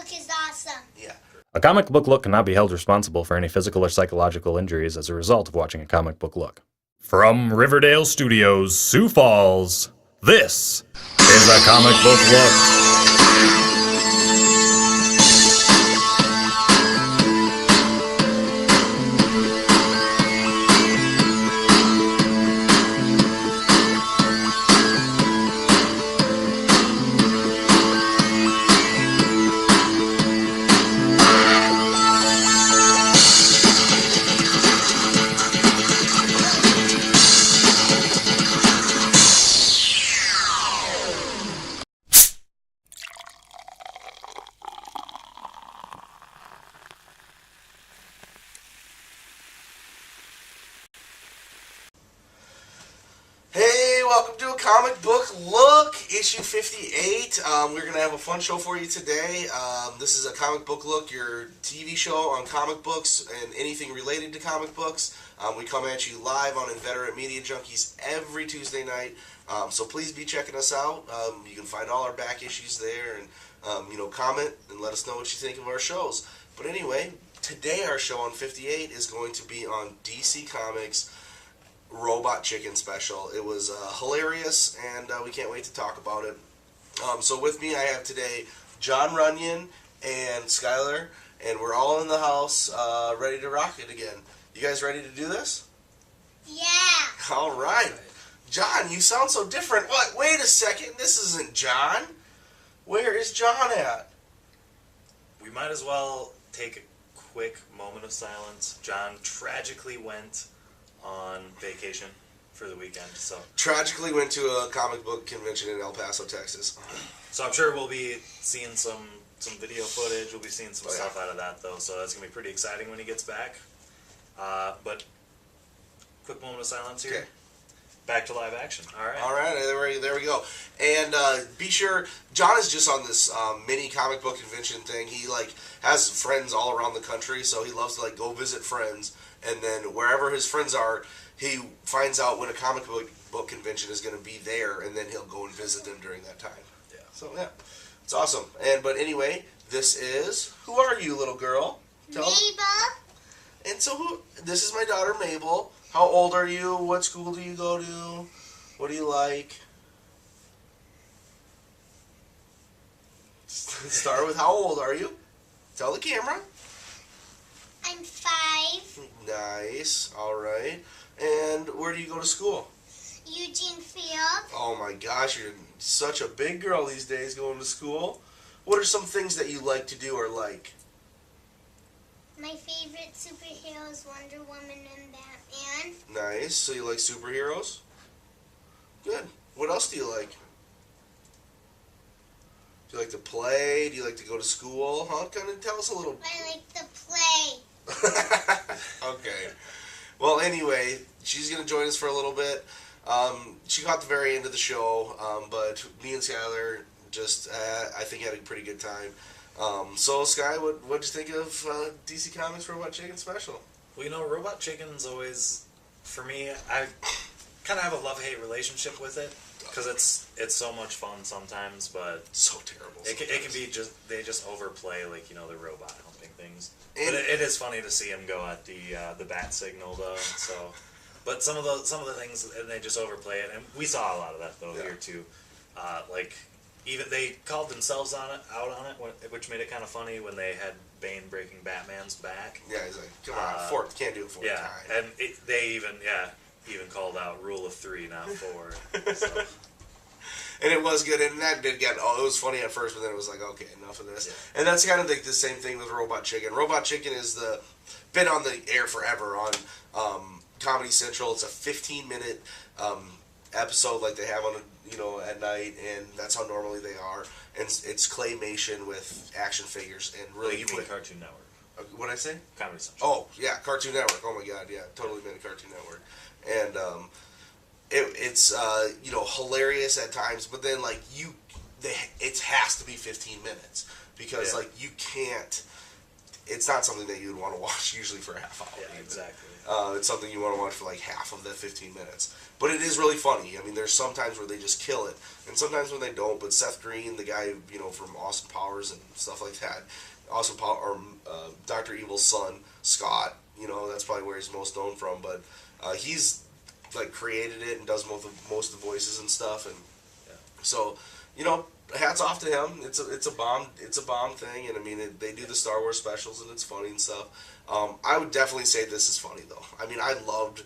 look is awesome. Yeah. A comic book look cannot be held responsible for any physical or psychological injuries as a result of watching a comic book look. From Riverdale Studios, Sioux Falls, this is a comic book look. Hey, welcome to a comic book look, issue 58. We're going to have a fun show for you today. This is a comic book look, your TV show on comic books and anything related to comic books. We come at you live on Inveterate Media Junkies every Tuesday night. So please be checking us out. You can find all our back issues there and, comment and let us know what you think of our shows. But anyway, today our show on 58 is going to be on DC Comics' Robot Chicken special. It was hilarious, and we can't wait to talk about it. So with me I have today Jon, Runyan, and Skyler, and we're all in the house ready to rock it again. You guys ready to do this? Yeah. All right. Jon, you sound so different. What? Wait a second. This isn't Jon. Where is Jon at? We might as well take a quick moment of silence. Jon tragically went on vacation for the weekend, so Tragically went to a comic book convention in El Paso, Texas. so I'm sure we'll be seeing some video footage. We'll be seeing some stuff out of that, though, so that's gonna be pretty exciting when he gets back. But quick moment of silence here. Okay. Back to live action. All right. All right, there we go. And be sure, Jon is just on this mini comic book convention thing. He has friends all around the country, so he loves to go visit friends. And then wherever his friends are, he finds out when a comic book convention is going to be there, and then he'll go and visit them during that time. Yeah. So yeah, it's awesome. But anyway, this is, who are you, little girl? Tell them. Mabel. And so this is my daughter Mabel. How old are you? What school do you go to? What do you like? Start with how old are you? Tell the camera. I'm 5. Nice. All right. And where do you go to school? Eugene Field. Oh my gosh, you're such a big girl these days going to school. What are some things that you like to do or like? My favorite superhero is Wonder Woman and Batman. Nice. So you like superheroes? Good. What else do you like? Do you like to play? Do you like to go to school? Huh? Kind of tell us a little. I like to play. Okay. Well, anyway, she's going to join us for a little bit. She caught the very end of the show, but me and Skyler just, I think, had a pretty good time. So, Sky, what'd you think of DC Comics Robot Chicken Special? Well, Robot Chicken's always, for me, I kind of have a love-hate relationship with it, because it's so much fun sometimes, but So terrible. it can be they just overplay, the robot humping things. And But it is funny to see him go at the bat signal, though, so. But some of the things, and they just overplay it, and we saw a lot of that, though, here, too. Even they called themselves out on it, which made it kind of funny when they had Bane breaking Batman's back. Yeah, he's like, come on, can't do it 4 times. And they even called out rule of 3, not 4. So. And it was good, and that did get, it was funny at first, but then it was like, okay, enough of this. Yeah. And that's kind of the same thing with Robot Chicken. Robot Chicken is been on the air forever on Comedy Central. It's a 15-minute episode like they have on at night, and that's how normally they are. And it's claymation with action figures, and really. You mean Cartoon Network? What did I say? Comedy Central. Oh yeah, Cartoon Network. Oh my God, yeah, totally meant Cartoon Network. And it's hilarious at times, but then it has to be 15 minutes because you can't. it's not something that you'd want to watch usually for a half hour. Yeah, exactly. It's something you want to watch for like half of that 15 minutes. But it is really funny. I mean, there's some times where they just kill it, and sometimes when they don't. But Seth Green, the guy, you know, from Austin Powers and stuff like that, Dr. Evil's son, Scott, you know, that's probably where he's most known from. But he's like created it and does most of the voices and stuff, and so, you know, hats off to him. It's a bomb thing, and I mean they do the Star Wars specials and it's funny and stuff. I would definitely say this is funny though. I mean, I loved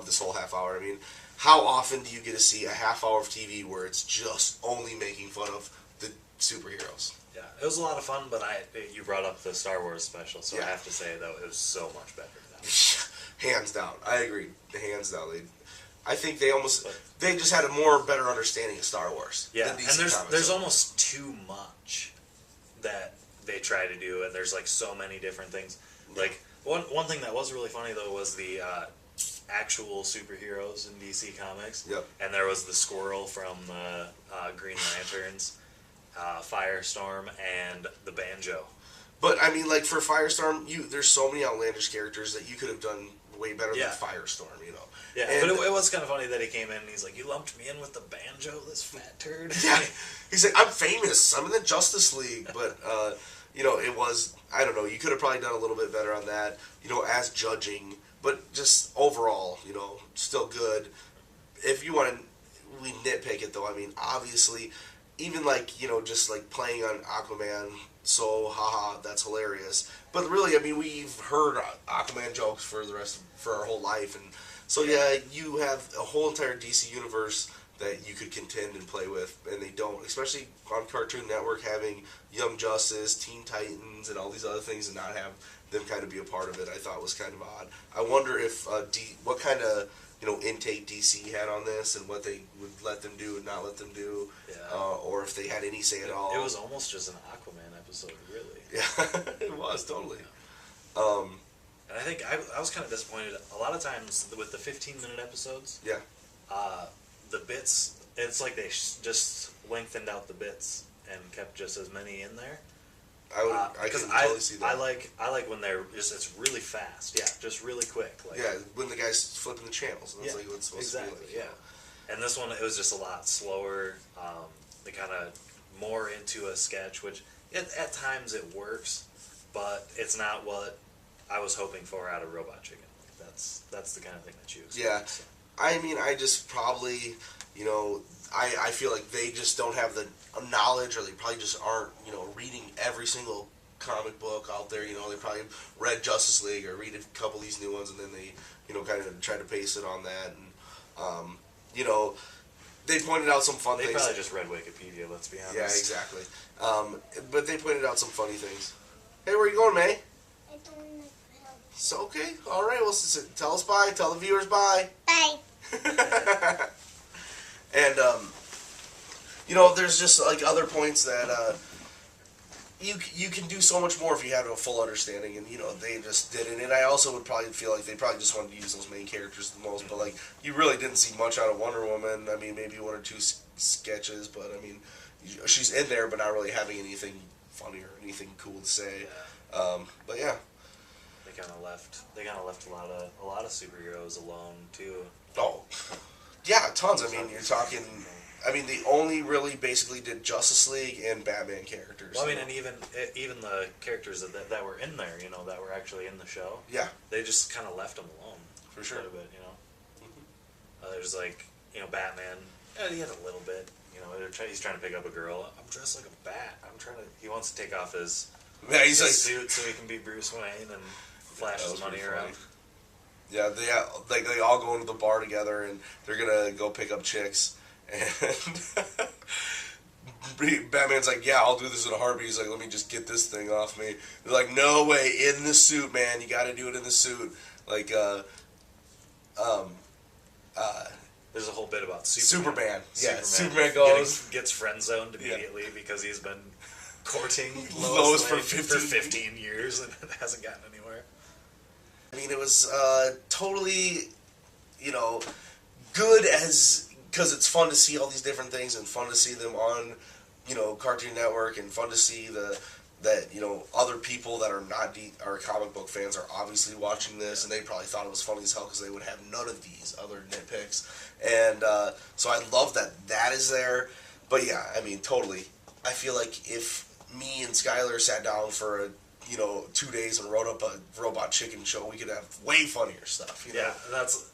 this whole half hour. I mean, how often do you get to see a half hour of TV where it's just only making fun of the superheroes? Yeah, it was a lot of fun, but you brought up the Star Wars special, so Yeah. I have to say though it was so much better than that. Hands down, I agree. Hands down, I think they just had a more better understanding of Star Wars. Yeah, than DC and Comics. there's almost too much that they try to do, and there's like so many different things. Like one thing that was really funny though was the actual superheroes in DC Comics. Yep. And there was the squirrel from the Green Lanterns, Firestorm, and the Banjo. But I mean, like for Firestorm, there's so many outlandish characters that you could have done way better than Firestorm. You know. Yeah, and, but it was kind of funny that he came in and he's like, "You lumped me in with the Banjo, this fat turd." Yeah, he's like, "I'm famous. I'm in the Justice League." But you know, it was, I don't know. You could have probably done a little bit better on that. You know, as judging, but just overall, you know, still good. If you want to, we nitpick it though. I mean, obviously, even like, you know, just like playing on Aquaman. So, haha, that's hilarious. But really, I mean, we've heard Aquaman jokes for our whole life, and so yeah, you have a whole entire DC universe that you could contend and play with, and they don't. Especially on Cartoon Network, having Young Justice, Teen Titans, and all these other things, and not have them kind of be a part of it, I thought was kind of odd. I wonder if what kind of, you know, intake DC had on this, and what they would let them do and not let them do, or if they had any say at all. It was almost just an Aquaman episode, really. Yeah, it was totally. And I think I was kind of disappointed. A lot of times with the 15-minute episodes, Yeah. The bits, it's like they just lengthened out the bits and kept just as many in there. I can totally see that. I like when they're just, it's really fast. Yeah, just really quick. Like, yeah, when the guy's flipping the channels, and that's like what it's supposed to be like. Yeah. And this one, it was just a lot slower. They kind of more into a sketch, which at times it works, but it's not what I was hoping for out of Robot Chicken. Like, that's the kind of thing that you expect. Yeah. So. I mean, I just probably, you know, I feel like they just don't have the knowledge, or they probably just aren't, you know, reading every single comic book out there. You know, they probably read Justice League or read a couple of these new ones, and then they, you know, kind of try to paste it on that. And, you know, they pointed out some fun things. They probably just read Wikipedia, let's be honest. Yeah, exactly. But they pointed out some funny things. Hey, where you going, May? I don't know. It's okay. All right. Well, tell us bye. Tell the viewers bye. Bye. And you know, there's just like other points that you can do so much more if you have a full understanding, and you know they just didn't. And I also would probably feel like they probably just wanted to use those main characters the most, but like you really didn't see much out of Wonder Woman. I mean, maybe one or two sketches, but I mean, she's in there, but not really having anything funny or anything cool to say. Yeah. But yeah. They kind of left a lot of superheroes alone too. Oh, yeah, tons. I mean, you're talking. I mean, they only really basically did Justice League and Batman characters. Well, I mean, and even the characters that were in there, you know, that were actually in the show. Yeah, they just kind of left them alone for sure. A little bit, you know. There's like, you know, Batman. Yeah, he had a little bit. You know, he's trying to pick up a girl. I'm dressed like a bat. He wants to take off his suit so he can be Bruce Wayne and flash his money around. Yeah, they all go into the bar together, and they're gonna go pick up chicks. And Batman's like, "Yeah, I'll do this in a heartbeat." He's like, "Let me just get this thing off me." They're like, "No way, in the suit, man. You got to do it in the suit." Like, there's a whole bit about Superman. Yeah, Superman gets friend zoned immediately because he's been courting Lois for 15 years and hasn't gotten anywhere. I mean, it was totally, you know, good because it's fun to see all these different things and fun to see them on, you know, Cartoon Network, and fun to see the that, you know, other people that are not are comic book fans are obviously watching this, and they probably thought it was funny as hell because they would have none of these other nitpicks. And so I love that is there. But yeah, I mean, totally. I feel like if me and Skyler sat down for 2 days and wrote up a Robot Chicken show, we could have way funnier stuff. You know? Yeah,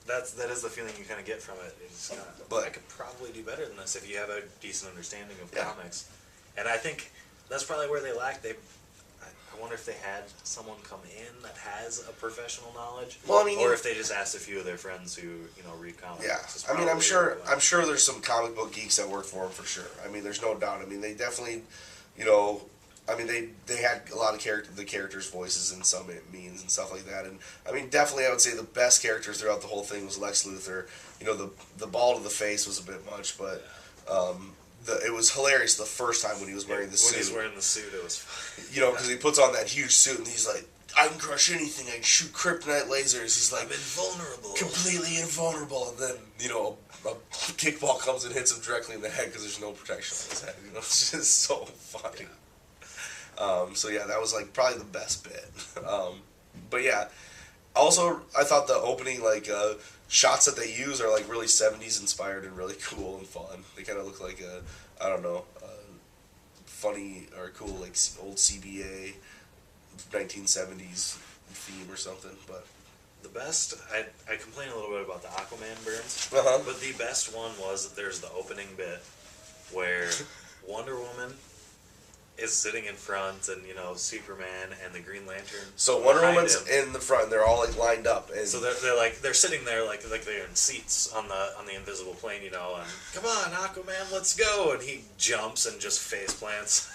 that is the feeling you kind of get from it. It's kind of, but I could probably do better than this if you have a decent understanding of yeah. comics. And I think that's probably where they lack. I wonder if they had someone come in that has a professional knowledge. Well, I mean, or if they just asked a few of their friends who read comics. Yeah, I mean, I'm sure there's some comic book geeks that work for them for sure. I mean, there's no doubt. I mean, they definitely, I mean, they had a lot of the characters' voices in some means and stuff like that. And I mean, definitely, I would say the best character throughout the whole thing was Lex Luthor. The ball to the face was a bit much, but. It was hilarious the first time when he was wearing the suit. When he was wearing the suit, it was fun. Because he puts on that huge suit and he's like, I can crush anything. I can shoot kryptonite lasers. He's like, I'm invulnerable. Completely invulnerable. And then, a kickball comes and hits him directly in the head because there's no protection on his head. It's just so funny. Yeah. So yeah, that was like probably the best bit. But yeah, also I thought the opening shots that they use are like really 70s inspired and really cool and fun. They kind of look like funny or cool like old CBA 1970s theme or something. But the best, I complain a little bit about the Aquaman burns, but the best one was that there's the opening bit where Wonder Woman is sitting in front, and Superman and the Green Lantern. So Wonder Woman's in the front. They're all like lined up, and so they're sitting there like they're in seats on the invisible plane, and come on, Aquaman, let's go, and he jumps and just face plants.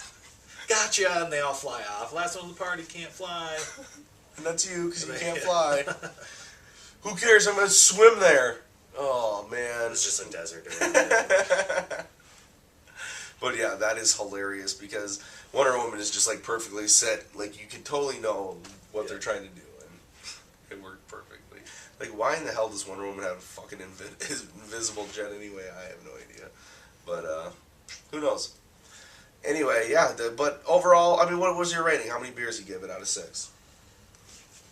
Gotcha, and they all fly off. Last one of the party can't fly, and that's you because you can't fly. Who cares? I'm gonna swim there. Oh man, it's just a desert. But yeah, that is hilarious because Wonder Woman is just like perfectly set. Like you can totally know what they're trying to do, and it worked perfectly. Like, why in the hell does Wonder Woman have a fucking invisible jet anyway? I have no idea. But who knows? Anyway, yeah. But overall, I mean, what was your rating? How many beers you give it out of 6?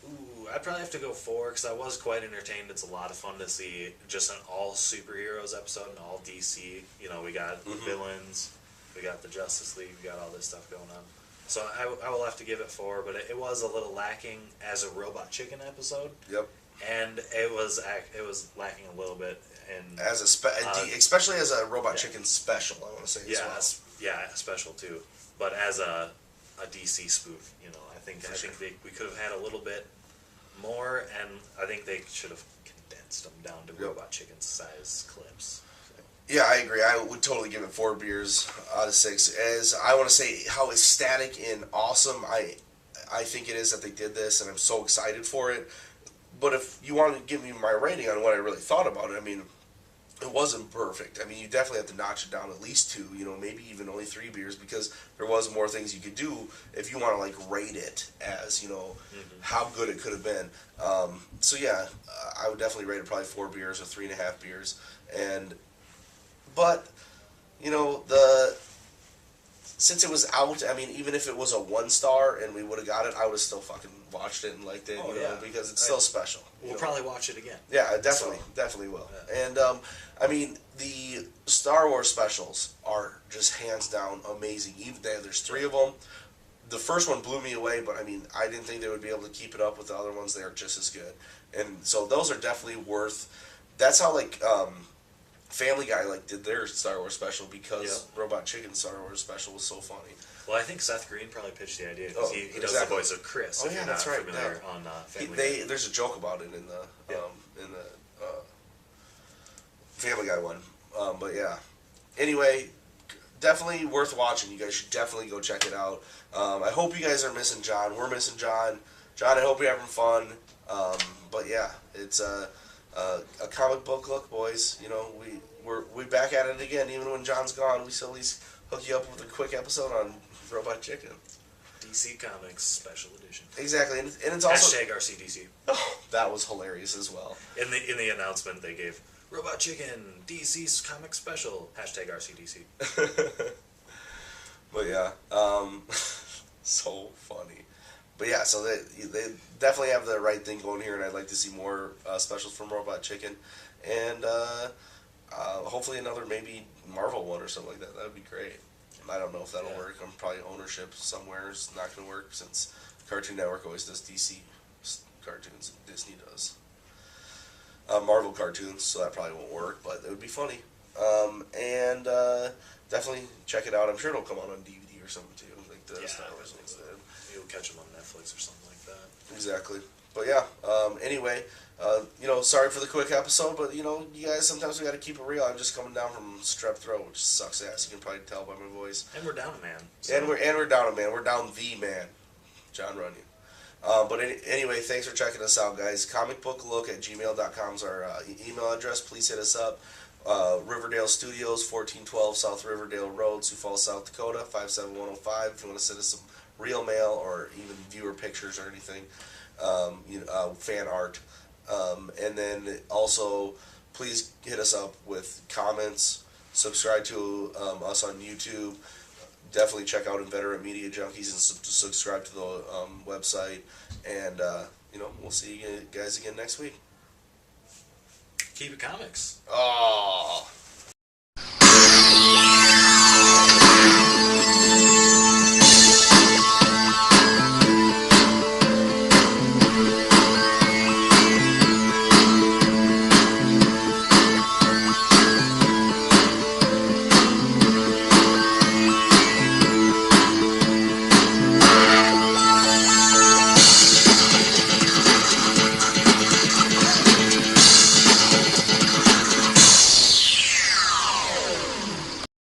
Ooh, I'd probably have to go 4 because I was quite entertained. It's a lot of fun to see just an all superheroes episode and all DC. We got villains. We got the Justice League, we got all this stuff going on. So I will have to give it 4, but it was a little lacking as a Robot Chicken episode. Yep. And it was lacking a little bit in as especially as a Robot Chicken special. I want to say as well. Yeah, special too. But as a DC spoof, I think we could have had a little bit more, and I think they should have condensed them down to Robot Chicken size clips. Yeah, I agree. I would totally give it 4 beers out of 6. As I want to say how ecstatic and awesome I think it is that they did this, and I'm so excited for it. But if you want to give me my rating on what I really thought about it, I mean, it wasn't perfect. I mean, you definitely have to notch it down at least 2, maybe even only 3 beers, because there was more things you could do if you want to, like, rate it as, how good it could have been. So, yeah, I would definitely rate it probably 4 beers or 3.5 beers. But, since it was out, I mean, even if it was a 1-star and we would have got it, I would have still fucking watched it and liked it, because it's still special. We'll probably watch it again. Yeah, definitely will. Yeah. And, I mean, the Star Wars specials are just hands down amazing. Even there's 3 of them. The first one blew me away, but I mean, I didn't think they would be able to keep it up with the other ones. They are just as good. And so those are definitely worth. That's how Family Guy did their Star Wars special because Robot Chicken's Star Wars special was so funny. Well, I think Seth Green probably pitched the idea because he does the voice of Chris. Oh yeah, that's right. On Family Guy. There's a joke about it in the Family Guy one. But yeah. Anyway, definitely worth watching. You guys should definitely go check it out. I hope you guys are missing Jon. We're missing Jon. Jon, I hope you're having fun. But yeah, it's a comic book look, boys. We're back at it again. Even when Jon's gone, we still at least hook you up with a quick episode on Robot Chicken. DC Comics Special Edition. Exactly, and it's also #RCDC. Oh, that was hilarious as well. In the announcement they gave, Robot Chicken DC's Comic Special #RCDC. But yeah, So funny. But yeah, so they definitely have the right thing going here, and I'd like to see more specials from Robot Chicken, and hopefully another maybe Marvel one or something like that. That would be great. I don't know if that'll work. I'm probably ownership somewhere is not going to work since Cartoon Network always does DC cartoons and Disney does Marvel cartoons, so that probably won't work, but it would be funny. And definitely check it out. I'm sure it'll come out on DVD or something too, like the Star Wars ones did. You'll catch them on Netflix or something like that. Exactly. But yeah, anyway, sorry for the quick episode, but you guys, sometimes we got to keep it real. I'm just coming down from strep throat, which sucks ass. You can probably tell by my voice. And we're down a man. So. And we're down a man. We're down the man, Jon Runyan. But anyway, thanks for checking us out, guys. comicbooklook@gmail.com is our email address. Please hit us up. Riverdale Studios, 1412 South Riverdale Road, Sioux Falls, South Dakota, 57105. If you want to send us some real mail or even viewer pictures or anything, fan art. And then also, please hit us up with comments. Subscribe to us on YouTube. Definitely check out Inveterate Media Junkies and subscribe to the website. And, we'll see you guys again next week. Keep it comics. Oh.